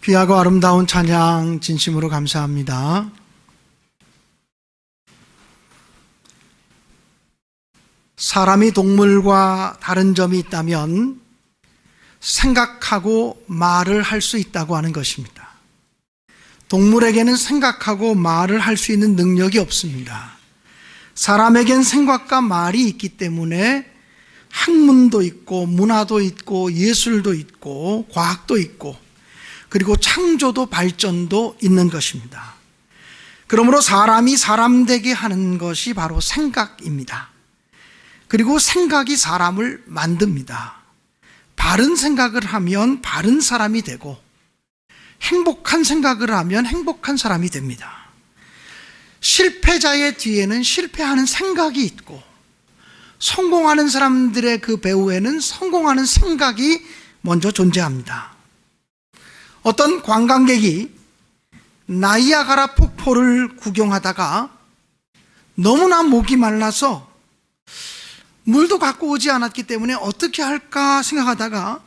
귀하고 아름다운 찬양 진심으로 감사합니다. 사람이 동물과 다른 점이 있다면 생각하고 말을 할 수 있다고 하는 것입니다. 동물에게는 생각하고 말을 할 수 있는 능력이 없습니다. 사람에겐 생각과 말이 있기 때문에 학문도 있고 문화도 있고 예술도 있고 과학도 있고 그리고 창조도 발전도 있는 것입니다. 그러므로 사람이 사람 되게 하는 것이 바로 생각입니다. 그리고 생각이 사람을 만듭니다. 바른 생각을 하면 바른 사람이 되고 행복한 생각을 하면 행복한 사람이 됩니다. 실패자의 뒤에는 실패하는 생각이 있고 성공하는 사람들의 그 배후에는 성공하는 생각이 먼저 존재합니다. 어떤 관광객이 나이아가라 폭포를 구경하다가 너무나 목이 말라서 물도 갖고 오지 않았기 때문에 어떻게 할까 생각하다가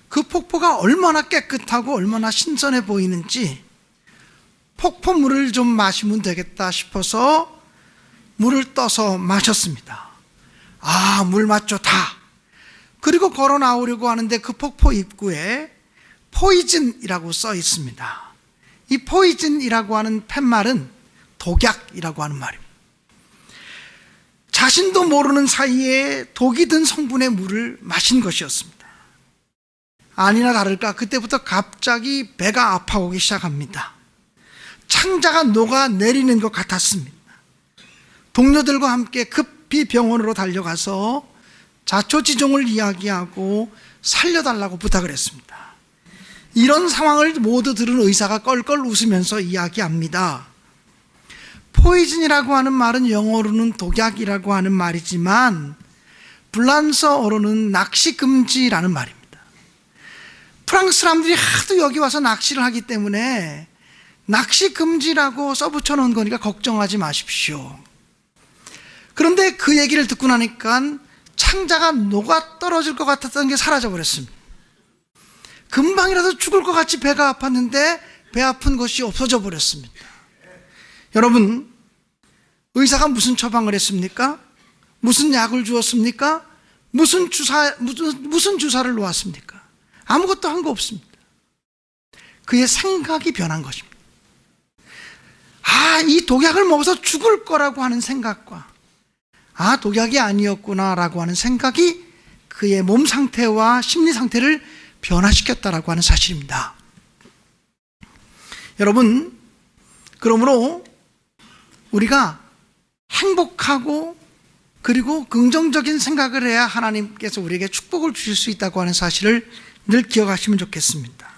그 폭포가 얼마나 깨끗하고 얼마나 신선해 보이는지 폭포물을 좀 마시면 되겠다 싶어서 물을 떠서 마셨습니다. 아, 물 맛 좋다. 그리고 걸어 나오려고 하는데 그 폭포 입구에 포이즌이라고 써 있습니다. 이 포이즌이라고 하는 팻말은 독약이라고 하는 말입니다. 자신도 모르는 사이에 독이 든 성분의 물을 마신 것이었습니다. 아니나 다를까 그때부터 갑자기 배가 아파오기 시작합니다. 창자가 녹아내리는 것 같았습니다. 동료들과 함께 급히 병원으로 달려가서 자초지종을 이야기하고 살려달라고 부탁을 했습니다. 이런 상황을 모두 들은 의사가 껄껄 웃으면서 이야기합니다. 포이즌이라고 하는 말은 영어로는 독약이라고 하는 말이지만 불란서어로는 낚시금지라는 말입니다. 프랑스 사람들이 하도 여기 와서 낚시를 하기 때문에 낚시금지라고 써붙여 놓은 거니까 걱정하지 마십시오. 그런데 그 얘기를 듣고 나니까 창자가 녹아 떨어질 것 같았던 게 사라져 버렸습니다. 금방이라도 죽을 것 같이 배가 아팠는데 배 아픈 것이 없어져 버렸습니다. 여러분, 의사가 무슨 처방을 했습니까? 무슨 약을 주었습니까? 무슨 주사를 놓았습니까? 아무것도 한 거 없습니다. 그의 생각이 변한 것입니다. 아, 이 독약을 먹어서 죽을 거라고 하는 생각과 아, 독약이 아니었구나라고 하는 생각이 그의 몸 상태와 심리 상태를 변화시켰다라고 하는 사실입니다. 여러분, 그러므로 우리가 행복하고 그리고 긍정적인 생각을 해야 하나님께서 우리에게 축복을 주실 수 있다고 하는 사실을 늘 기억하시면 좋겠습니다.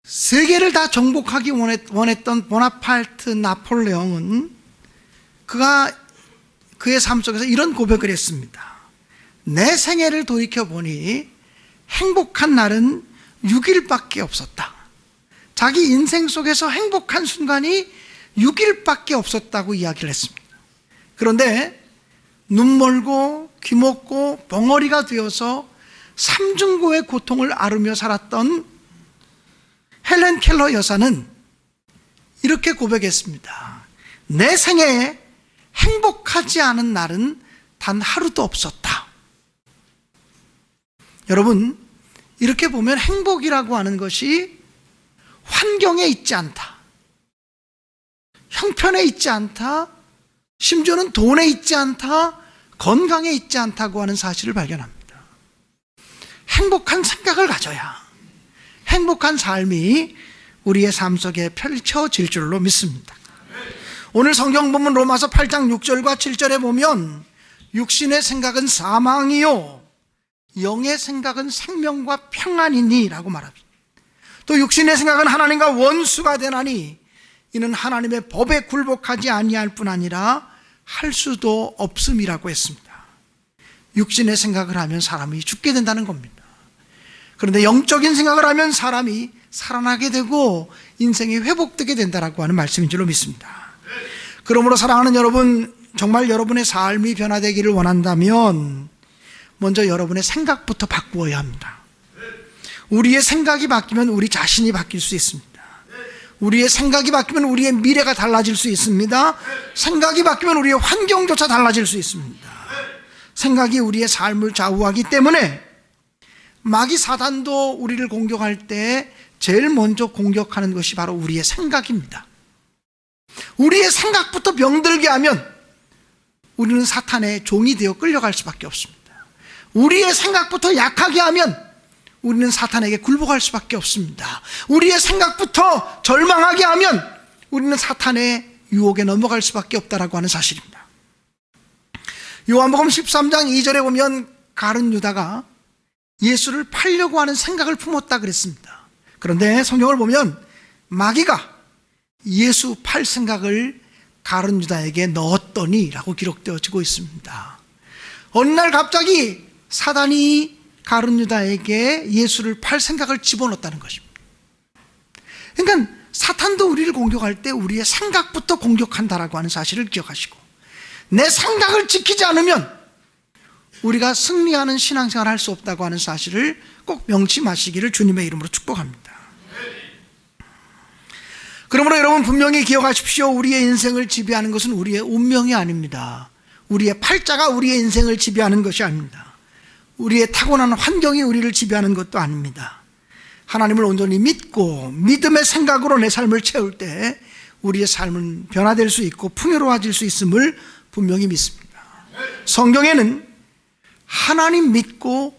세계를 다 정복하기 원했던 보나파르트 나폴레옹은 그의 삶 속에서 이런 고백을 했습니다. 내 생애를 돌이켜보니 행복한 날은 6일밖에 없었다. 자기 인생 속에서 행복한 순간이 6일밖에 없었다고 이야기를 했습니다. 그런데 눈 멀고 귀 먹고 벙어리가 되어서 삼중고의 고통을 앓으며 살았던 헬렌 켈러 여사는 이렇게 고백했습니다. 내 생애에 행복하지 않은 날은 단 하루도 없었다. 여러분, 이렇게 보면 행복이라고 하는 것이 환경에 있지 않다, 형편에 있지 않다, 심지어는 돈에 있지 않다, 건강에 있지 않다고 하는 사실을 발견합니다. 행복한 생각을 가져야 행복한 삶이 우리의 삶 속에 펼쳐질 줄로 믿습니다. 오늘 성경 본문 로마서 8장 6절과 7절에 보면 육신의 생각은 사망이요 영의 생각은 생명과 평안이니 라고 말합니다. 또 육신의 생각은 하나님과 원수가 되나니 이는 하나님의 법에 굴복하지 아니할 뿐 아니라 할 수도 없음이라고 했습니다. 육신의 생각을 하면 사람이 죽게 된다는 겁니다. 그런데 영적인 생각을 하면 사람이 살아나게 되고 인생이 회복되게 된다라고 하는 말씀인 줄로 믿습니다. 그러므로 사랑하는 여러분, 정말 여러분의 삶이 변화되기를 원한다면 먼저 여러분의 생각부터 바꾸어야 합니다. 우리의 생각이 바뀌면 우리 자신이 바뀔 수 있습니다. 우리의 생각이 바뀌면 우리의 미래가 달라질 수 있습니다. 생각이 바뀌면 우리의 환경조차 달라질 수 있습니다. 생각이 우리의 삶을 좌우하기 때문에 마귀 사단도 우리를 공격할 때 제일 먼저 공격하는 것이 바로 우리의 생각입니다. 우리의 생각부터 병들게 하면 우리는 사탄의 종이 되어 끌려갈 수밖에 없습니다. 우리의 생각부터 약하게 하면 우리는 사탄에게 굴복할 수밖에 없습니다. 우리의 생각부터 절망하게 하면 우리는 사탄의 유혹에 넘어갈 수밖에 없다라고 하는 사실입니다. 요한복음 13장 2절에 보면 가룟 유다가 예수를 팔려고 하는 생각을 품었다 그랬습니다. 그런데 성경을 보면 마귀가 예수 팔 생각을 가룟 유다에게 넣었더니 라고 기록되어지고 있습니다. 어느 날 갑자기 사단이 가룟 유다에게 예수를 팔 생각을 집어넣었다는 것입니다. 그러니까 사탄도 우리를 공격할 때 우리의 생각부터 공격한다라고 하는 사실을 기억하시고, 내 생각을 지키지 않으면 우리가 승리하는 신앙생활을 할 수 없다고 하는 사실을 꼭 명심하시기를 주님의 이름으로 축복합니다. 그러므로 여러분 분명히 기억하십시오. 우리의 인생을 지배하는 것은 우리의 운명이 아닙니다. 우리의 팔자가 우리의 인생을 지배하는 것이 아닙니다. 우리의 타고난 환경이 우리를 지배하는 것도 아닙니다. 하나님을 온전히 믿고 믿음의 생각으로 내 삶을 채울 때 우리의 삶은 변화될 수 있고 풍요로워질 수 있음을 분명히 믿습니다. 성경에는 하나님 믿고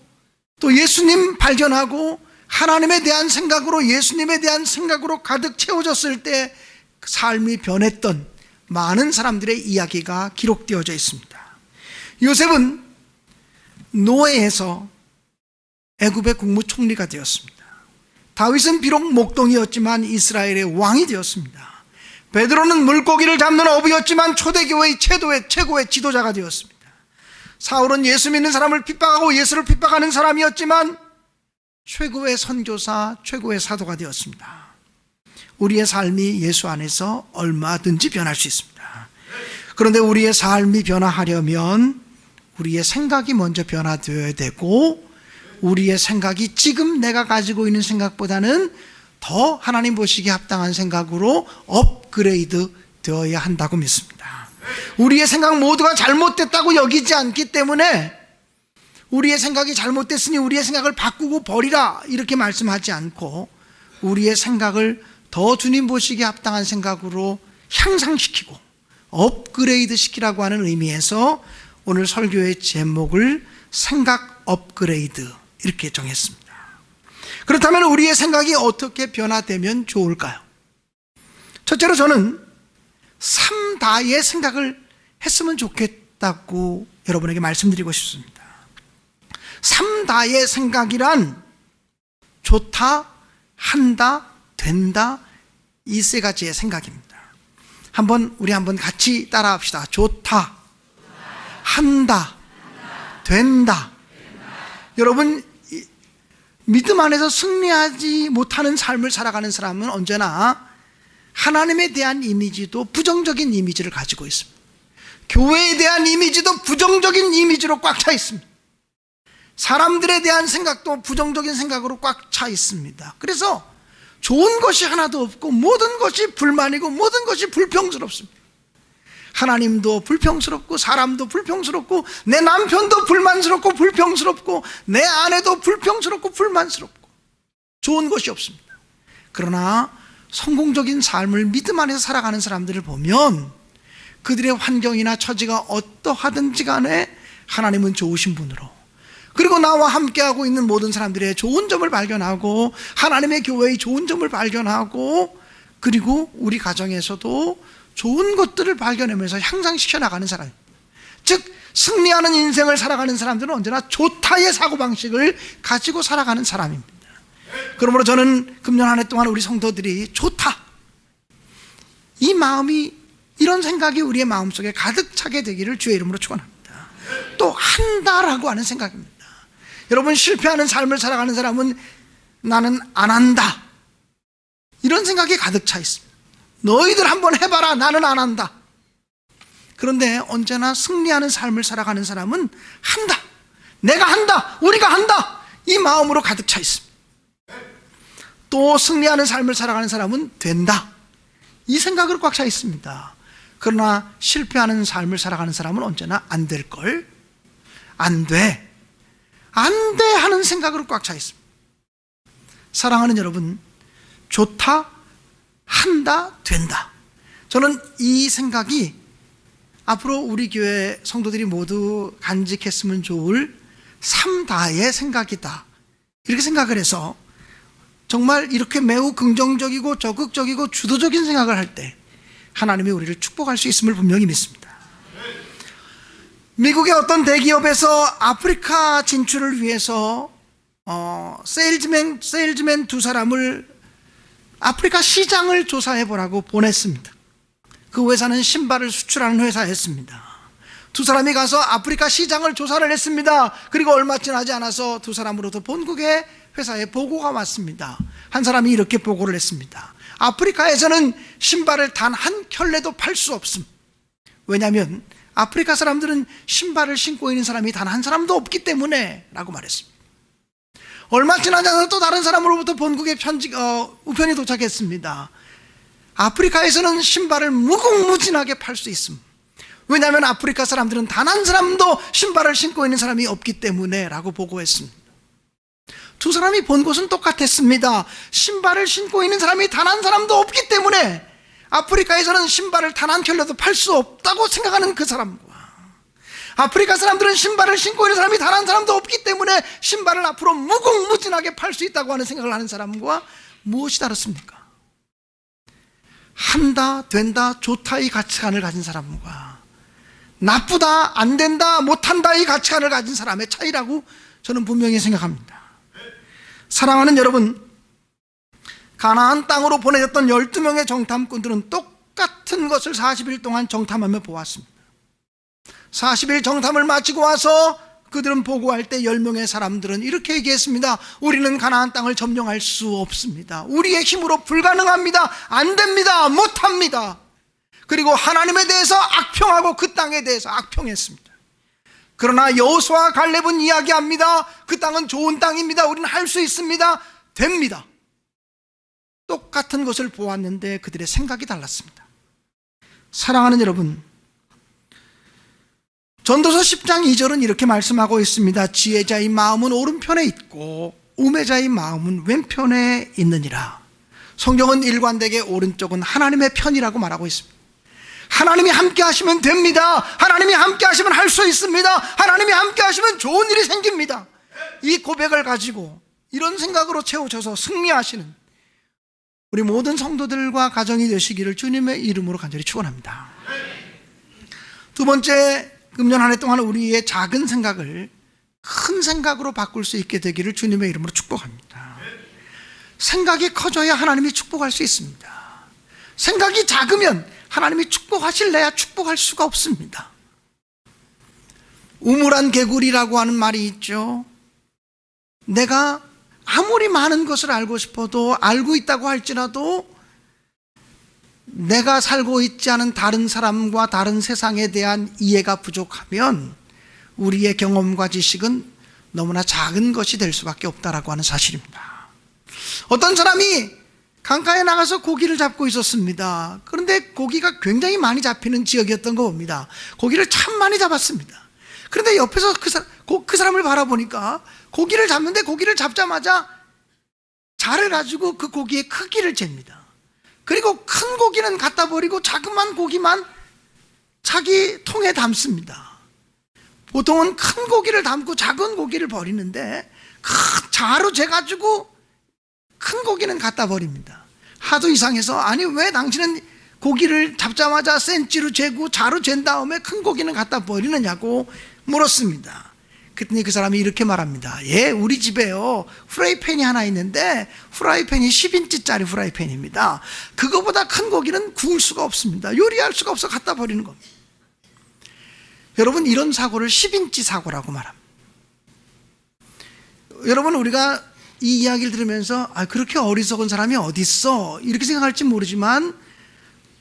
또 예수님 발견하고 하나님에 대한 생각으로, 예수님에 대한 생각으로 가득 채워졌을 때 삶이 변했던 많은 사람들의 이야기가 기록되어져 있습니다. 요셉은 노예에서 애굽의 국무총리가 되었습니다. 다윗은 비록 목동이었지만 이스라엘의 왕이 되었습니다. 베드로는 물고기를 잡는 어부였지만 초대교회의 최고의 지도자가 되었습니다. 사울은 예수 믿는 사람을 핍박하고 예수를 핍박하는 사람이었지만 최고의 선교사, 최고의 사도가 되었습니다. 우리의 삶이 예수 안에서 얼마든지 변할 수 있습니다. 그런데 우리의 삶이 변화하려면 우리의 생각이 먼저 변화되어야 되고, 우리의 생각이 지금 내가 가지고 있는 생각보다는 더 하나님 보시기에 합당한 생각으로 업그레이드 되어야 한다고 믿습니다. 우리의 생각 모두가 잘못됐다고 여기지 않기 때문에 우리의 생각이 잘못됐으니 우리의 생각을 바꾸고 버리라 이렇게 말씀하지 않고, 우리의 생각을 더 주님 보시기에 합당한 생각으로 향상시키고 업그레이드 시키라고 하는 의미에서 오늘 설교의 제목을 생각 업그레이드 이렇게 정했습니다. 그렇다면 우리의 생각이 어떻게 변화되면 좋을까요? 첫째로 저는 3다의 생각을 했으면 좋겠다고 여러분에게 말씀드리고 싶습니다. 3다의 생각이란 좋다, 한다, 된다, 이 세 가지의 생각입니다. 우리 한번 같이 따라합시다. 좋다, 한다, 된다. 여러분, 믿음 안에서 승리하지 못하는 삶을 살아가는 사람은 언제나 하나님에 대한 이미지도 부정적인 이미지를 가지고 있습니다. 교회에 대한 이미지도 부정적인 이미지로 꽉 차 있습니다. 사람들에 대한 생각도 부정적인 생각으로 꽉 차 있습니다. 그래서 좋은 것이 하나도 없고 모든 것이 불만이고 모든 것이 불평스럽습니다. 하나님도 불평스럽고 사람도 불평스럽고 내 남편도 불만스럽고 불평스럽고 내 아내도 불평스럽고 불만스럽고 좋은 것이 없습니다. 그러나 성공적인 삶을 믿음 안에서 살아가는 사람들을 보면 그들의 환경이나 처지가 어떠하든지 간에 하나님은 좋으신 분으로, 그리고 나와 함께하고 있는 모든 사람들의 좋은 점을 발견하고 하나님의 교회의 좋은 점을 발견하고, 그리고 우리 가정에서도 좋은 것들을 발견하면서 향상시켜 나가는 사람, 즉 승리하는 인생을 살아가는 사람들은 언제나 좋다의 사고방식을 가지고 살아가는 사람입니다. 그러므로 저는 금년 한 해 동안 우리 성도들이 좋다, 이 마음이, 이런 생각이 우리의 마음속에 가득 차게 되기를 주의 이름으로 축원합니다. 또 한다라고 하는 생각입니다. 여러분, 실패하는 삶을 살아가는 사람은 나는 안 한다, 이런 생각이 가득 차 있습니다. 너희들 한번 해봐라, 나는 안 한다. 그런데 언제나 승리하는 삶을 살아가는 사람은 한다, 내가 한다, 우리가 한다, 이 마음으로 가득 차 있습니다. 또 승리하는 삶을 살아가는 사람은 된다. 이 생각으로 꽉 차 있습니다. 그러나 실패하는 삶을 살아가는 사람은 언제나 안 될걸, 안 돼 하는 생각으로 꽉 차 있습니다. 사랑하는 여러분, 좋다, 한다, 된다. 저는 이 생각이 앞으로 우리 교회 성도들이 모두 간직했으면 좋을 3다의 생각이다, 이렇게 생각을 해서 정말 이렇게 매우 긍정적이고 적극적이고 주도적인 생각을 할 때 하나님이 우리를 축복할 수 있음을 분명히 믿습니다. 미국의 어떤 대기업에서 아프리카 진출을 위해서 세일즈맨 두 사람을 아프리카 시장을 조사해 보라고 보냈습니다. 그 회사는 신발을 수출하는 회사였습니다. 두 사람이 가서 아프리카 시장을 조사를 했습니다. 그리고 얼마 지나지 않아서 두 사람으로부터 본국의 회사에 보고가 왔습니다. 한 사람이 이렇게 보고를 했습니다. 아프리카에서는 신발을 단 한 켤레도 팔 수 없음. 왜냐하면 아프리카 사람들은 신발을 신고 있는 사람이 단 한 사람도 없기 때문에 라고 말했습니다. 얼마 지나지 않아서 또 다른 사람으로부터 본국의 우편이 도착했습니다. 아프리카에서는 신발을 무궁무진하게 팔 수 있음. 왜냐하면 아프리카 사람들은 단 한 사람도 신발을 신고 있는 사람이 없기 때문에 라고 보고했습니다. 두 사람이 본 곳은 똑같았습니다. 신발을 신고 있는 사람이 단 한 사람도 없기 때문에 아프리카에서는 신발을 단 한 켤레도 팔 수 없다고 생각하는 그 사람과, 아프리카 사람들은 신발을 신고 있는 사람이 단 한 사람도 없기 때문에 신발을 앞으로 무궁무진하게 팔 수 있다고 하는 생각을 하는 사람과 무엇이 다릅니까? 한다, 된다, 좋다 이 가치관을 가진 사람과 나쁘다, 안 된다, 못한다 이 가치관을 가진 사람의 차이라고 저는 분명히 생각합니다. 사랑하는 여러분, 가나안 땅으로 보내졌던 12명의 정탐꾼들은 똑같은 것을 40일 동안 정탐하며 보았습니다. 40일 정탐을 마치고 와서 그들은 보고할 때 10명의 사람들은 이렇게 얘기했습니다. 우리는 가나안 땅을 점령할 수 없습니다. 우리의 힘으로 불가능합니다. 안 됩니다. 못합니다. 그리고 하나님에 대해서 악평하고 그 땅에 대해서 악평했습니다. 그러나 여호수아와 갈렙은 이야기합니다. 그 땅은 좋은 땅입니다. 우리는 할 수 있습니다. 됩니다. 똑같은 것을 보았는데 그들의 생각이 달랐습니다. 사랑하는 여러분, 전도서 10장 2절은 이렇게 말씀하고 있습니다. 지혜자의 마음은 오른편에 있고 우매자의 마음은 왼편에 있느니라. 성경은 일관되게 오른쪽은 하나님의 편이라고 말하고 있습니다. 하나님이 함께 하시면 됩니다. 하나님이 함께 하시면 할 수 있습니다. 하나님이 함께 하시면 좋은 일이 생깁니다. 이 고백을 가지고 이런 생각으로 채워져서 승리하시는 우리 모든 성도들과 가정이 되시기를 주님의 이름으로 간절히 축원합니다. 두 번째, 금년 한 해 동안 우리의 작은 생각을 큰 생각으로 바꿀 수 있게 되기를 주님의 이름으로 축복합니다. 생각이 커져야 하나님이 축복할 수 있습니다. 생각이 작으면 하나님이 축복하실래야 축복할 수가 없습니다. 우물안 개구리라고 하는 말이 있죠. 내가 아무리 많은 것을 알고 싶어도, 알고 있다고 할지라도 내가 살고 있지 않은 다른 사람과 다른 세상에 대한 이해가 부족하면 우리의 경험과 지식은 너무나 작은 것이 될 수밖에 없다라고 하는 사실입니다. 어떤 사람이 강가에 나가서 고기를 잡고 있었습니다. 그런데 고기가 굉장히 많이 잡히는 지역이었던 거 봅니다. 고기를 참 많이 잡았습니다. 그런데 옆에서 그 사람을 바라보니까 고기를 잡는데 고기를 잡자마자 자를 가지고 그 고기의 크기를 잽니다. 그리고 큰 고기는 갖다 버리고 자그만 고기만 자기 통에 담습니다. 보통은 큰 고기를 담고 작은 고기를 버리는데 큰 자로 재가지고 큰 고기는 갖다 버립니다. 하도 이상해서, 아니 왜 당신은 고기를 잡자마자 센치로 재고 자로 잰 다음에 큰 고기는 갖다 버리느냐고 물었습니다. 그랬더니 그 사람이 이렇게 말합니다. 예, 우리 집에요 프라이팬이 하나 있는데 프라이팬이 10인치짜리 프라이팬입니다. 그거보다 큰 고기는 구울 수가 없습니다. 요리할 수가 없어 갖다 버리는 겁니다. 여러분, 이런 사고를 10인치 사고라고 말합니다. 여러분, 우리가 이 이야기를 들으면서 그렇게 어리석은 사람이 어디 있어 이렇게 생각할지 모르지만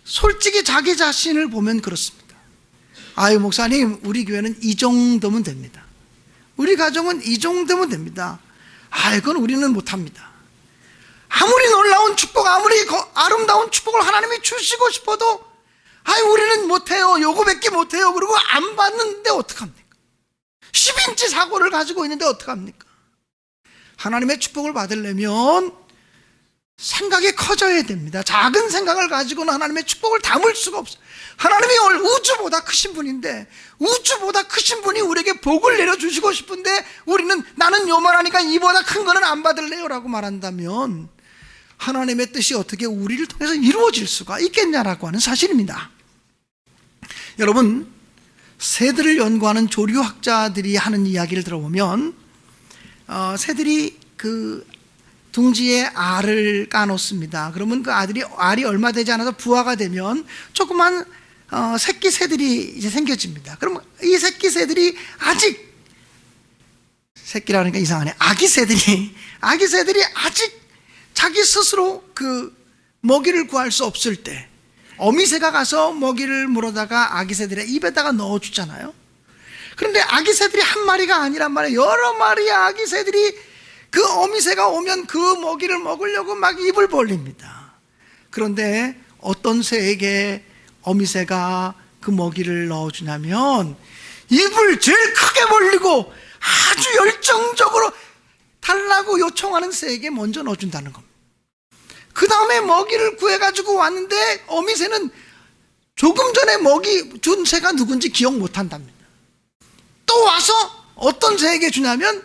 솔직히 자기 자신을 보면 그렇습니다. 아유, 목사님, 우리 교회는 이 정도면 됩니다. 우리 가정은 이 정도면 됩니다. 그건 우리는 못합니다. 아무리 놀라운 축복, 아무리 아름다운 축복을 하나님이 주시고 싶어도 우리는 못해요, 요거밖에 못해요, 그리고 안 받는데 어떡합니까? 10인치 사고를 가지고 있는데 어떡합니까? 하나님의 축복을 받으려면 생각이 커져야 됩니다. 작은 생각을 가지고는 하나님의 축복을 담을 수가 없어요. 하나님이 우주보다 크신 분인데, 우주보다 크신 분이 우리에게 복을 내려주시고 싶은데 우리는 나는 요만하니까 이보다 큰 거는 안 받을래요 라고 말한다면 하나님의 뜻이 어떻게 우리를 통해서 이루어질 수가 있겠냐라고 하는 사실입니다. 여러분, 새들을 연구하는 조류학자들이 하는 이야기를 들어보면 새들이 그 둥지에 알을 까놓습니다. 그러면 그 알이 얼마 되지 않아서 부화가 되면 조그만 새끼 새들이 이제 생겨집니다. 그럼 이 새끼 새들이 아직, 새끼라니까 이상하네, 아기 새들이 아직 자기 스스로 그 먹이를 구할 수 없을 때 어미새가 가서 먹이를 물어다가 아기 새들의 입에다가 넣어주잖아요. 그런데 아기 새들이 한 마리가 아니란 말이에요. 여러 마리의 아기 새들이 그 어미새가 오면 그 먹이를 먹으려고 막 입을 벌립니다. 그런데 어떤 새에게 어미새가 그 먹이를 넣어주냐면 입을 제일 크게 벌리고 아주 열정적으로 달라고 요청하는 새에게 먼저 넣어준다는 겁니다. 그 다음에 먹이를 구해가지고 왔는데 어미새는 조금 전에 먹이 준 새가 누군지 기억 못한답니다. 또 와서 어떤 새에게 주냐면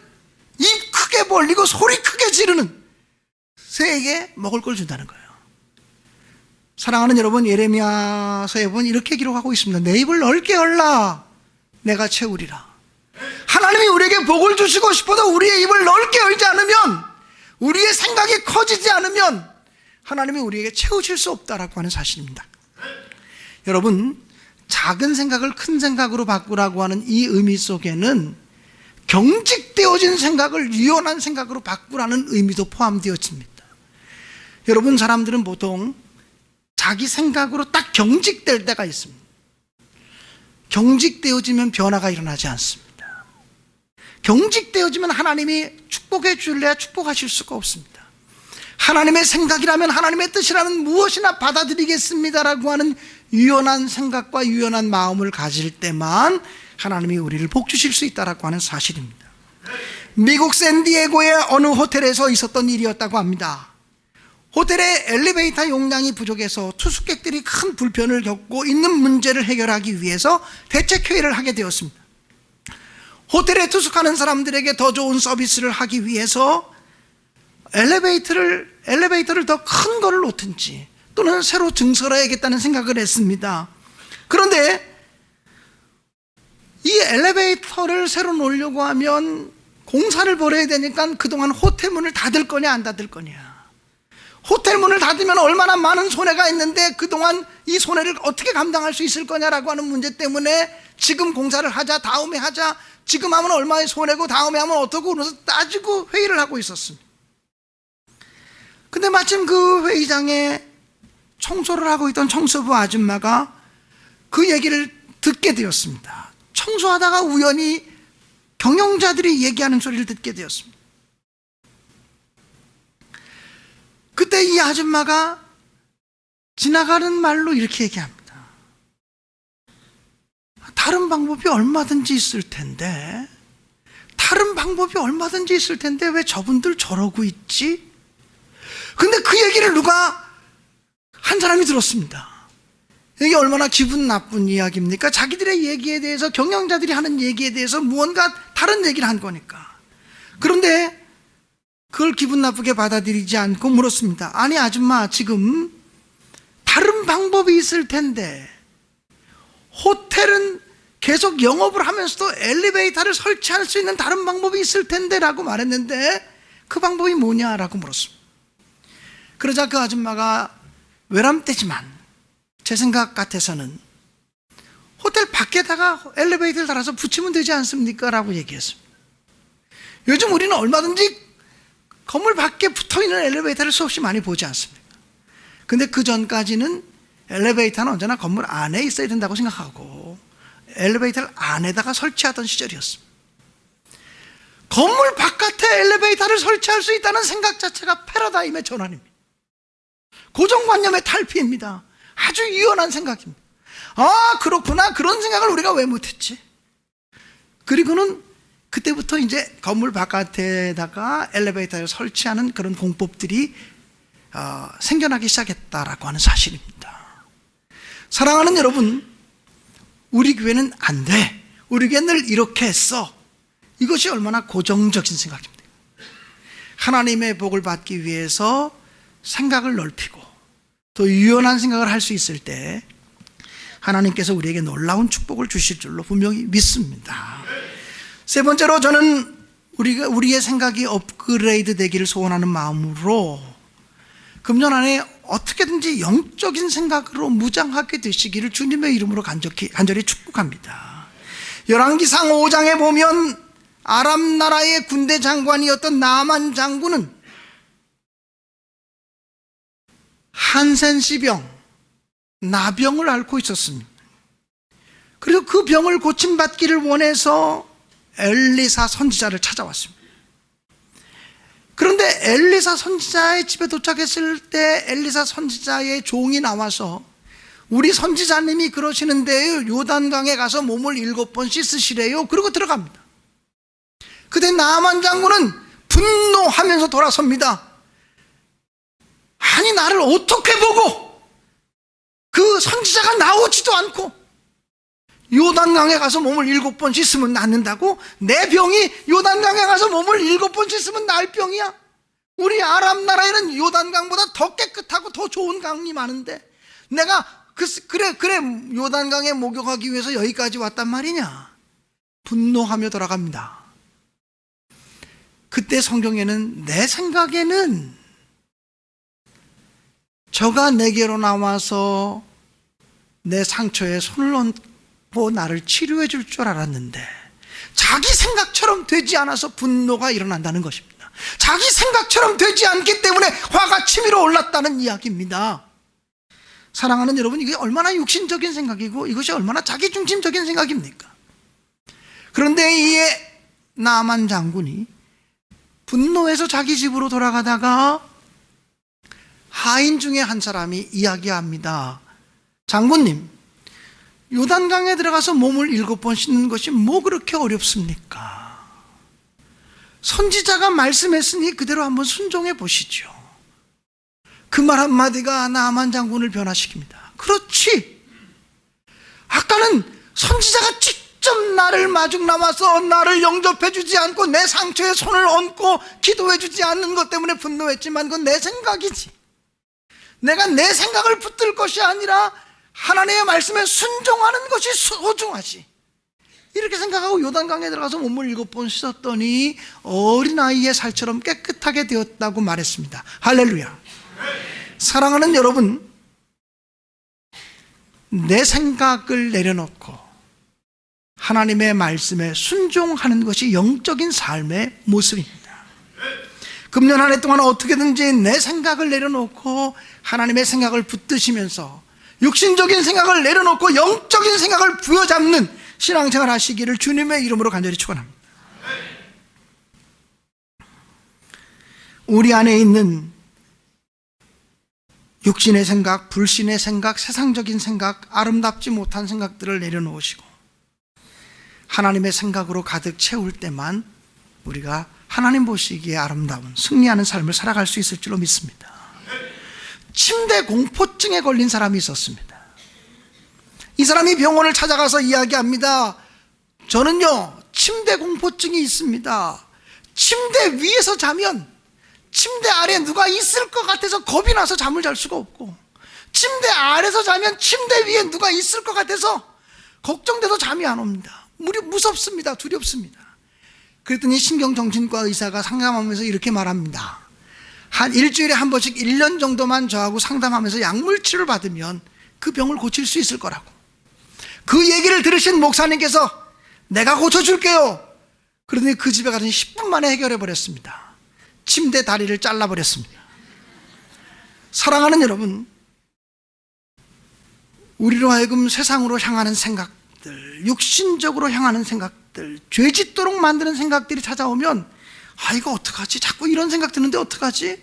입 크게 벌리고 소리 크게 지르는 새에게 먹을 걸 준다는 거예요. 사랑하는 여러분, 예레미야서에 보면 이렇게 기록하고 있습니다. 내 입을 넓게 열라, 내가 채우리라. 하나님이 우리에게 복을 주시고 싶어도 우리의 입을 넓게 열지 않으면, 우리의 생각이 커지지 않으면 하나님이 우리에게 채우실 수 없다라고 하는 사실입니다. 여러분, 작은 생각을 큰 생각으로 바꾸라고 하는 이 의미 속에는 경직되어진 생각을 유연한 생각으로 바꾸라는 의미도 포함되어집니다. 여러분, 사람들은 보통 자기 생각으로 딱 경직될 때가 있습니다. 경직되어지면 변화가 일어나지 않습니다. 경직되어지면 하나님이 축복해 줄래야 축복하실 수가 없습니다. 하나님의 생각이라면, 하나님의 뜻이라면 무엇이나 받아들이겠습니다라고 하는 유연한 생각과 유연한 마음을 가질 때만 하나님이 우리를 복 주실 수 있다라고 하는 사실입니다. 미국 샌디에고의 어느 호텔에서 있었던 일이었다고 합니다. 호텔의 엘리베이터 용량이 부족해서 투숙객들이 큰 불편을 겪고 있는 문제를 해결하기 위해서 대책회의를 하게 되었습니다. 호텔에 투숙하는 사람들에게 더 좋은 서비스를 하기 위해서 엘리베이터를 더 큰 거를 놓든지 또는 새로 증설해야겠다는 생각을 했습니다. 그런데 이 엘리베이터를 새로 놓으려고 하면 공사를 벌여야 되니까 그동안 호텔 문을 닫을 거냐 안 닫을 거냐, 호텔 문을 닫으면 얼마나 많은 손해가 있는데 그동안 이 손해를 어떻게 감당할 수 있을 거냐라고 하는 문제 때문에 지금 공사를 하자, 다음에 하자, 지금 하면 얼마의 손해고 다음에 하면 어떻고, 그래서 따지고 회의를 하고 있었습니다. 근데 마침 그 회의장에 청소를 하고 있던 청소부 아줌마가 그 얘기를 듣게 되었습니다. 청소하다가 우연히 경영자들이 얘기하는 소리를 듣게 되었습니다. 그때 이 아줌마가 지나가는 말로 이렇게 얘기합니다. 다른 방법이 얼마든지 있을 텐데, 다른 방법이 얼마든지 있을 텐데 왜 저분들 저러고 있지? 근데 그 얘기를 누가 한 사람이 들었습니다. 이게 얼마나 기분 나쁜 이야기입니까? 자기들의 얘기에 대해서, 경영자들이 하는 얘기에 대해서 무언가 다른 얘기를 한 거니까. 그런데 그걸 기분 나쁘게 받아들이지 않고 물었습니다. 아니 아줌마, 지금 다른 방법이 있을 텐데, 호텔은 계속 영업을 하면서도 엘리베이터를 설치할 수 있는 다른 방법이 있을 텐데 라고 말했는데 그 방법이 뭐냐라고 물었습니다. 그러자 그 아줌마가 외람되지만 제 생각 같아서는 호텔 밖에다가 엘리베이터를 달아서 붙이면 되지 않습니까? 라고 얘기했습니다. 요즘 우리는 얼마든지 건물 밖에 붙어있는 엘리베이터를 수없이 많이 보지 않습니까? 근데 그 전까지는 엘리베이터는 언제나 건물 안에 있어야 된다고 생각하고 엘리베이터를 안에다가 설치하던 시절이었습니다. 건물 바깥에 엘리베이터를 설치할 수 있다는 생각 자체가 패러다임의 전환입니다. 고정관념의 탈피입니다. 아주 유연한 생각입니다. 아, 그렇구나. 그런 생각을 우리가 왜 못했지? 그리고는 그때부터 이제 건물 바깥에다가 엘리베이터를 설치하는 그런 공법들이 생겨나기 시작했다라고 하는 사실입니다. 사랑하는 여러분, 우리 교회는 안 돼. 우리 교회는 늘 이렇게 했어. 이것이 얼마나 고정적인 생각입니다. 하나님의 복을 받기 위해서 생각을 넓히고 또 유연한 생각을 할 수 있을 때 하나님께서 우리에게 놀라운 축복을 주실 줄로 분명히 믿습니다. 세 번째로, 저는 우리의 생각이 업그레이드 되기를 소원하는 마음으로 금년 안에 어떻게든지 영적인 생각으로 무장하게 되시기를 주님의 이름으로 간절히 축복합니다. 열왕기상 5장에 보면 아람 나라의 군대 장관이었던 나만 장군은 한센시병, 나병을 앓고 있었습니다. 그리고 그 병을 고침받기를 원해서 엘리사 선지자를 찾아왔습니다. 그런데 엘리사 선지자의 집에 도착했을 때 엘리사 선지자의 종이 나와서 우리 선지자님이 그러시는데요, 요단강에 가서 몸을 7번 씻으시래요. 그러고 들어갑니다. 그때 나만 장군은 분노하면서 돌아섭니다. 아니, 나를 어떻게 보고 그 선지자가 나오지도 않고 요단강에 가서 몸을 7번 씻으면 낫는다고? 내 병이 요단강에 가서 몸을 7번 씻으면 나을 병이야? 우리 아람 나라에는 요단강보다 더 깨끗하고 더 좋은 강이 많은데 내가 그래 요단강에 목욕하기 위해서 여기까지 왔단 말이냐? 분노하며 돌아갑니다. 그때 성경에는 내 생각에는 저가 내게로 나와서 내 상처에 손을 얹고 나를 치료해 줄 줄 알았는데 자기 생각처럼 되지 않아서 분노가 일어난다는 것입니다. 자기 생각처럼 되지 않기 때문에 화가 치밀어 올랐다는 이야기입니다. 사랑하는 여러분, 이게 얼마나 육신적인 생각이고 이것이 얼마나 자기중심적인 생각입니까? 그런데 이 나만 장군이 분노해서 자기 집으로 돌아가다가 하인 중에 한 사람이 이야기합니다. 장군님, 요단강에 들어가서 몸을 7번 씻는 것이 뭐 그렇게 어렵습니까? 선지자가 말씀했으니 그대로 한번 순종해 보시죠. 그 말 한마디가 나만 장군을 변화시킵니다. 그렇지, 아까는 선지자가 직접 나를 마중 나와서 나를 영접해 주지 않고 내 상처에 손을 얹고 기도해 주지 않는 것 때문에 분노했지만 그건 내 생각이지. 내가 내 생각을 붙들 것이 아니라 하나님의 말씀에 순종하는 것이 소중하지. 이렇게 생각하고 요단강에 들어가서 몸을 7번 씻었더니 어린아이의 살처럼 깨끗하게 되었다고 말했습니다. 할렐루야. 사랑하는 여러분, 내 생각을 내려놓고 하나님의 말씀에 순종하는 것이 영적인 삶의 모습입니다. 금년 한 해 동안 어떻게든지 내 생각을 내려놓고 하나님의 생각을 붙드시면서 육신적인 생각을 내려놓고 영적인 생각을 부여잡는 신앙생활 하시기를 주님의 이름으로 간절히 축원합니다. 우리 안에 있는 육신의 생각, 불신의 생각, 세상적인 생각, 아름답지 못한 생각들을 내려놓으시고 하나님의 생각으로 가득 채울 때만 우리가 하나님 보시기에 아름다운 승리하는 삶을 살아갈 수 있을 줄로 믿습니다. 침대 공포증에 걸린 사람이 있었습니다. 이 사람이 병원을 찾아가서 이야기합니다. 저는요, 침대 공포증이 있습니다. 침대 위에서 자면 침대 아래에 누가 있을 것 같아서 겁이 나서 잠을 잘 수가 없고, 침대 아래에서 자면 침대 위에 누가 있을 것 같아서 걱정돼서 잠이 안 옵니다. 무섭습니다. 두렵습니다. 그랬더니 신경정신과 의사가 상담하면서 이렇게 말합니다. 한 일주일에 한 번씩 1년 정도만 저하고 상담하면서 약물치료를 받으면 그 병을 고칠 수 있을 거라고. 그 얘기를 들으신 목사님께서 내가 고쳐줄게요. 그러더니 그 집에 가더니 10분 만에 해결해 버렸습니다. 침대 다리를 잘라버렸습니다. 사랑하는 여러분, 우리로 하여금 세상으로 향하는 생각들, 육신적으로 향하는 생각, 생각들, 죄 짓도록 만드는 생각들이 찾아오면 이거 어떡하지? 자꾸 이런 생각 드는데 어떡하지?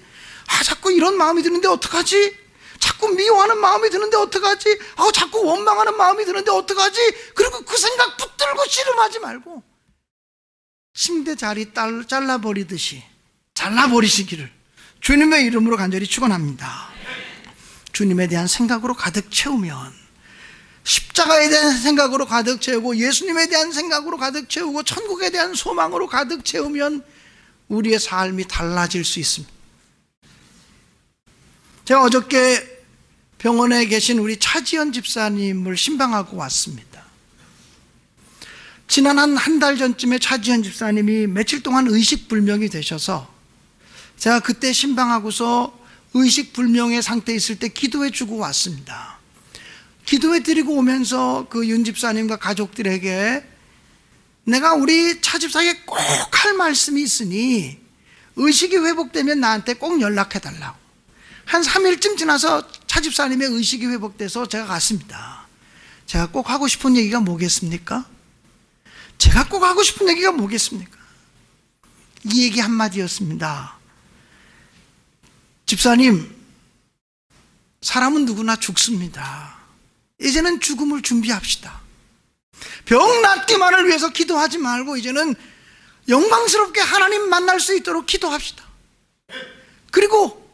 자꾸 이런 마음이 드는데 어떡하지? 자꾸 미워하는 마음이 드는데 어떡하지? 자꾸 원망하는 마음이 드는데 어떡하지? 그리고 그 생각 붙들고 씨름하지 말고 침대 자리 잘라버리듯이 잘라버리시기를 주님의 이름으로 간절히 축원합니다. 주님에 대한 생각으로 가득 채우면, 십자가에 대한 생각으로 가득 채우고 예수님에 대한 생각으로 가득 채우고 천국에 대한 소망으로 가득 채우면 우리의 삶이 달라질 수 있습니다. 제가 어저께 병원에 계신 우리 차지연 집사님을 신방하고 왔습니다. 지난 한 달 전쯤에 차지연 집사님이 며칠 동안 의식불명이 되셔서 제가 그때 신방하고서 의식불명의 상태에 있을 때 기도해 주고 왔습니다. 기도해 드리고 오면서 그 윤 집사님과 가족들에게 내가 우리 차 집사에게 꼭 할 말씀이 있으니 의식이 회복되면 나한테 꼭 연락해 달라고. 한 3일쯤 지나서 차 집사님의 의식이 회복돼서 제가 갔습니다. 제가 꼭 하고 싶은 얘기가 뭐겠습니까? 제가 꼭 하고 싶은 얘기가 뭐겠습니까? 이 얘기 한마디였습니다. 집사님, 사람은 누구나 죽습니다. 이제는 죽음을 준비합시다. 병 낫기만을 위해서 기도하지 말고 이제는 영광스럽게 하나님 만날 수 있도록 기도합시다. 그리고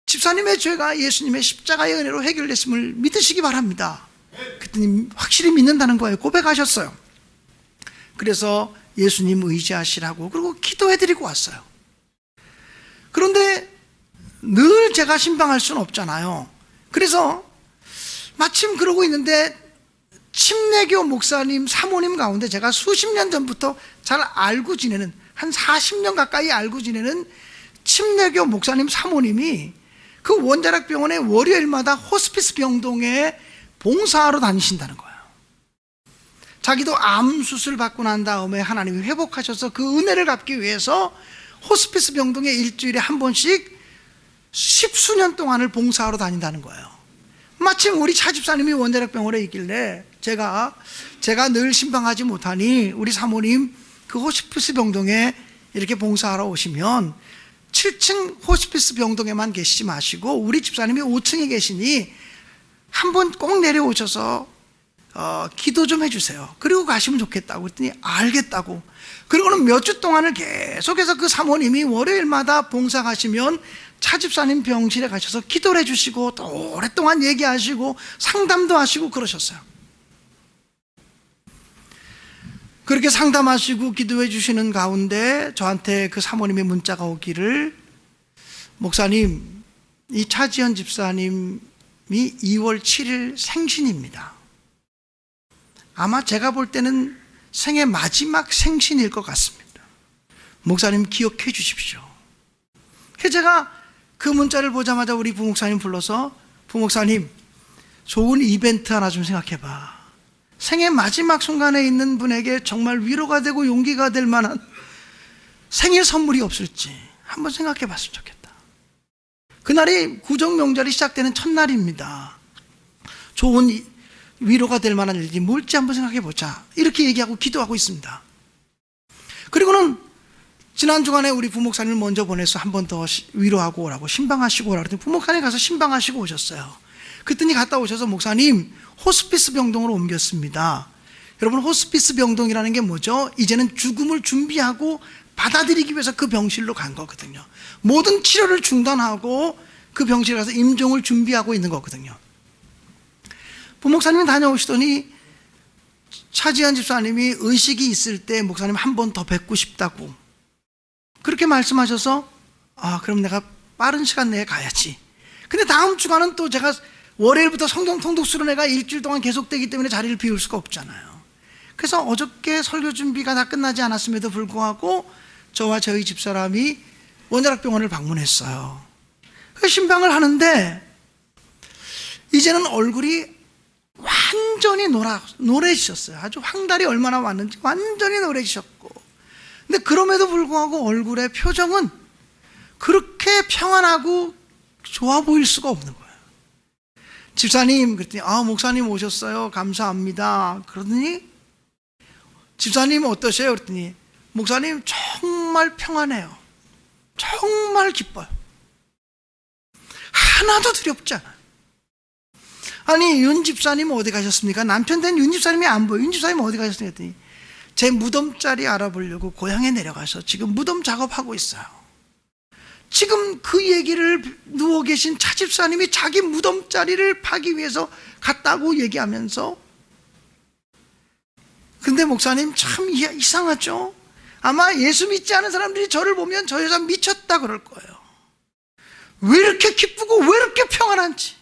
집사님의 죄가 예수님의 십자가의 은혜로 해결됐음을 믿으시기 바랍니다. 그랬더니 확실히 믿는다는 거예요. 고백하셨어요. 그래서 예수님 의지하시라고 그리고 기도해드리고 왔어요. 그런데 늘 제가 신방할 수는 없잖아요. 그래서 마침 그러고 있는데 침례교 목사님, 사모님 가운데 제가 수십 년 전부터 잘 알고 지내는, 한 40년 가까이 알고 지내는 침례교 목사님, 사모님이 그 원자력 병원에 월요일마다 호스피스 병동에 봉사하러 다니신다는 거예요. 자기도 암 수술 받고 난 다음에 하나님이 회복하셔서 그 은혜를 갚기 위해서 호스피스 병동에 일주일에 한 번씩 10수년 동안을 봉사하러 다닌다는 거예요. 마침 우리 차 집사님이 원자력 병원에 있길래 제가 늘 신방하지 못하니 우리 사모님 그 호스피스 병동에 이렇게 봉사하러 오시면 7층 호스피스 병동에만 계시지 마시고 우리 집사님이 5층에 계시니 한번 꼭 내려오셔서 기도 좀 해주세요. 그리고 가시면 좋겠다고 했더니 알겠다고. 그리고는 몇 주 동안을 계속해서 그 사모님이 월요일마다 봉사 가시면 차 집사님 병실에 가셔서 기도를 해주시고 또 오랫동안 얘기하시고 상담도 하시고 그러셨어요. 그렇게 상담하시고 기도해 주시는 가운데 저한테 그 사모님의 문자가 오기를, 목사님, 이 차지연 집사님이 2월 7일 생신입니다. 아마 제가 볼 때는 생애 마지막 생신일 것 같습니다. 목사님 기억해 주십시오. 그래서 제가 그 문자를 보자마자 우리 부목사님 불러서, 부목사님, 좋은 이벤트 하나 좀 생각해봐. 생애 마지막 순간에 있는 분에게 정말 위로가 되고 용기가 될 만한 생일 선물이 없을지 한번 생각해 봤으면 좋겠다. 그날이 구정명절이 시작되는 첫날입니다. 좋은 위로가 될 만한 일이 뭘지 한번 생각해 보자. 이렇게 얘기하고 기도하고 있습니다. 그리고는 지난 주간에 우리 부목사님을 먼저 보내서 한 번 더 위로하고 오라고, 신방하시고 오라고 그랬더니 부목사님 가서 신방하시고 오셨어요. 그랬더니 갔다 오셔서, 목사님, 호스피스 병동으로 옮겼습니다. 여러분, 호스피스 병동이라는 게 뭐죠? 이제는 죽음을 준비하고 받아들이기 위해서 그 병실로 간 거거든요. 모든 치료를 중단하고 그 병실에 가서 임종을 준비하고 있는 거거든요. 부목사님이 다녀오시더니 차지연 집사님이 의식이 있을 때 목사님 한 번 더 뵙고 싶다고 그렇게 말씀하셔서, 그럼 내가 빠른 시간 내에 가야지. 근데 다음 주간은 또 제가 월요일부터 성경 통독 수련회가 일주일 동안 계속되기 때문에 자리를 비울 수가 없잖아요. 그래서 어저께 설교 준비가 다 끝나지 않았음에도 불구하고 저와 저희 집사람이 원자력 병원을 방문했어요. 그 신방을 하는데 이제는 얼굴이 완전히 노래지셨어요. 아주 황달이 얼마나 왔는지 완전히 노래지셨고, 근데 그럼에도 불구하고 얼굴의 표정은 그렇게 평안하고 좋아 보일 수가 없는 거예요. 집사님, 그랬더니 목사님 오셨어요. 감사합니다. 그러더니 집사님 어떠세요? 그랬더니 목사님 정말 평안해요. 정말 기뻐요. 하나도 두렵지 않아요. 아니 윤 집사님 어디 가셨습니까? 남편 된 윤 집사님이 안 보여요. 윤 집사님 어디 가셨습니까? 했더니 제 무덤 자리 알아보려고 고향에 내려가서 지금 무덤 작업하고 있어요. 지금 그 얘기를 누워 계신 차 집사님이 자기 무덤 자리를 파기 위해서 갔다고 얘기하면서, 근데 목사님 참 이상하죠? 아마 예수 믿지 않은 사람들이 저를 보면 저 여자 미쳤다 그럴 거예요. 왜 이렇게 기쁘고 왜 이렇게 평안한지.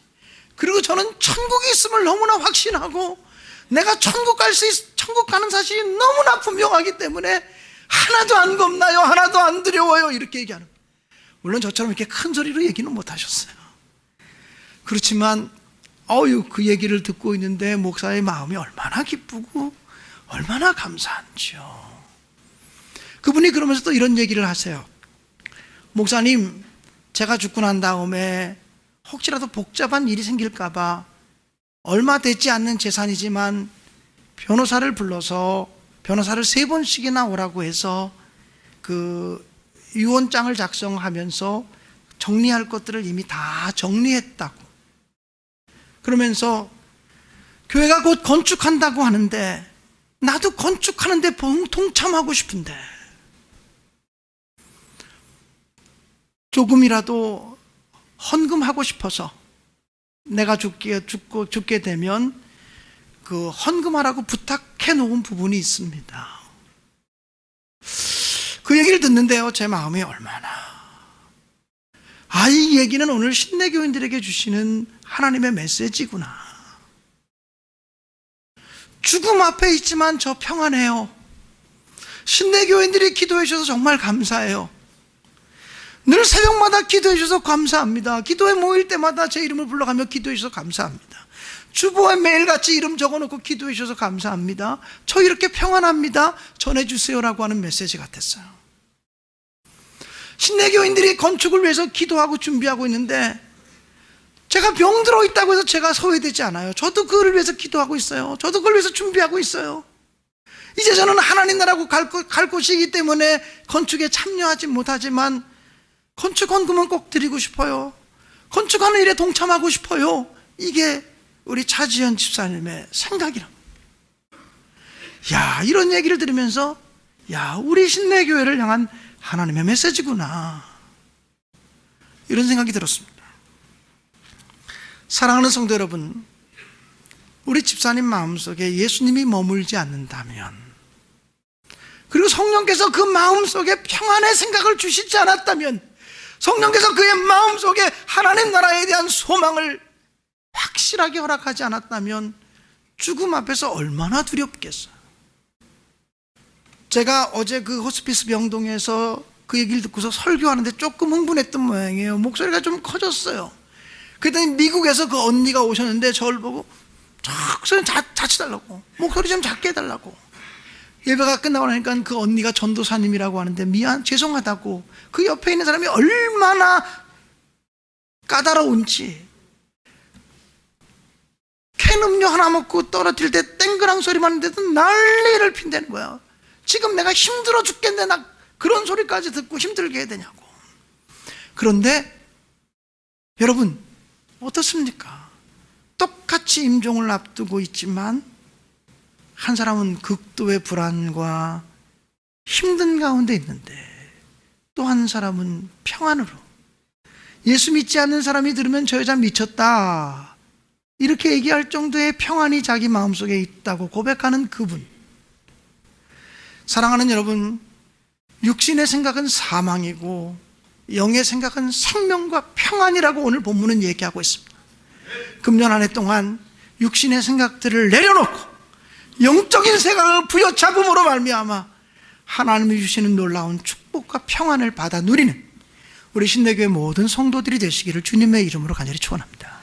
그리고 저는 천국이 있음을 너무나 확신하고 내가 천국 가는 사실이 너무나 분명하기 때문에 하나도 안 겁나요, 하나도 안 두려워요, 이렇게 얘기하는 거예요. 물론 저처럼 이렇게 큰 소리로 얘기는 못 하셨어요. 그렇지만 그 얘기를 듣고 있는데 목사의 마음이 얼마나 기쁘고 얼마나 감사한지요. 그분이 그러면서 또 이런 얘기를 하세요. 목사님, 제가 죽고 난 다음에 혹시라도 복잡한 일이 생길까 봐 얼마 되지 않는 재산이지만 변호사를 불러서 변호사를 3번씩이나 오라고 해서 그 유언장을 작성하면서 정리할 것들을 이미 다 정리했다고. 그러면서 교회가 곧 건축한다고 하는데 나도 건축하는데 동참하고 싶은데 조금이라도 헌금하고 싶어서 내가 죽게 되면 그 헌금하라고 부탁해 놓은 부분이 있습니다. 그 얘기를 듣는데요, 제 마음이 얼마나, 이 얘기는 오늘 신내교인들에게 주시는 하나님의 메시지구나. 죽음 앞에 있지만 저 평안해요. 신내교인들이 기도해 주셔서 정말 감사해요. 늘 새벽마다 기도해 주셔서 감사합니다. 기도회 모일 때마다 제 이름을 불러가며 기도해 주셔서 감사합니다. 주보에 매일같이 이름 적어놓고 기도해 주셔서 감사합니다. 저 이렇게 평안합니다. 전해주세요라고 하는 메시지 같았어요. 신내교인들이 건축을 위해서 기도하고 준비하고 있는데 제가 병들어 있다고 해서 제가 소외되지 않아요. 저도 그를 위해서 기도하고 있어요. 저도 그걸 위해서 준비하고 있어요. 이제 저는 하나님 나라고 갈 곳이기 때문에 건축에 참여하지 못하지만 건축 헌금은 꼭 드리고 싶어요. 건축하는 일에 동참하고 싶어요. 이게 우리 차지현 집사님의 생각이랍니다. 이런 얘기를 들으면서 우리 신내교회를 향한 하나님의 메시지구나, 이런 생각이 들었습니다. 사랑하는 성도 여러분, 우리 집사님 마음속에 예수님이 머물지 않는다면, 그리고 성령께서 그 마음속에 평안의 생각을 주시지 않았다면, 성령께서 그의 마음속에 하나님 나라에 대한 소망을 확실하게 허락하지 않았다면 죽음 앞에서 얼마나 두렵겠어요. 제가 어제 그 호스피스 병동에서 그 얘기를 듣고서 설교하는데 조금 흥분했던 모양이에요. 목소리가 좀 커졌어요. 그랬더니 미국에서 그 언니가 오셨는데 저를 보고 소리 자치달라고, 목소리 좀 작게 해달라고. 예배가 끝나고 나니까 그 언니가 전도사님이라고 하는데 죄송하다고, 그 옆에 있는 사람이 얼마나 까다로운지, 캔 음료 하나 먹고 떨어뜨릴 때 땡그랑 소리만 하는데도 난리를 핀다는 거야. 지금 내가 힘들어 죽겠는데 나 그런 소리까지 듣고 힘들게 해야 되냐고. 그런데 여러분 어떻습니까? 똑같이 임종을 앞두고 있지만 한 사람은 극도의 불안과 힘든 가운데 있는데 또 한 사람은 평안으로, 예수 믿지 않는 사람이 들으면 저 여자 미쳤다 이렇게 얘기할 정도의 평안이 자기 마음속에 있다고 고백하는 그분. 사랑하는 여러분, 육신의 생각은 사망이고 영의 생각은 생명과 평안이라고 오늘 본문은 얘기하고 있습니다. 금년 한 해 동안 육신의 생각들을 내려놓고 영적인 생각을 부여잡음으로 말미암아 하나님이 주시는 놀라운 축복과 평안을 받아 누리는 우리 신내교회 모든 성도들이 되시기를 주님의 이름으로 간절히 축원합니다.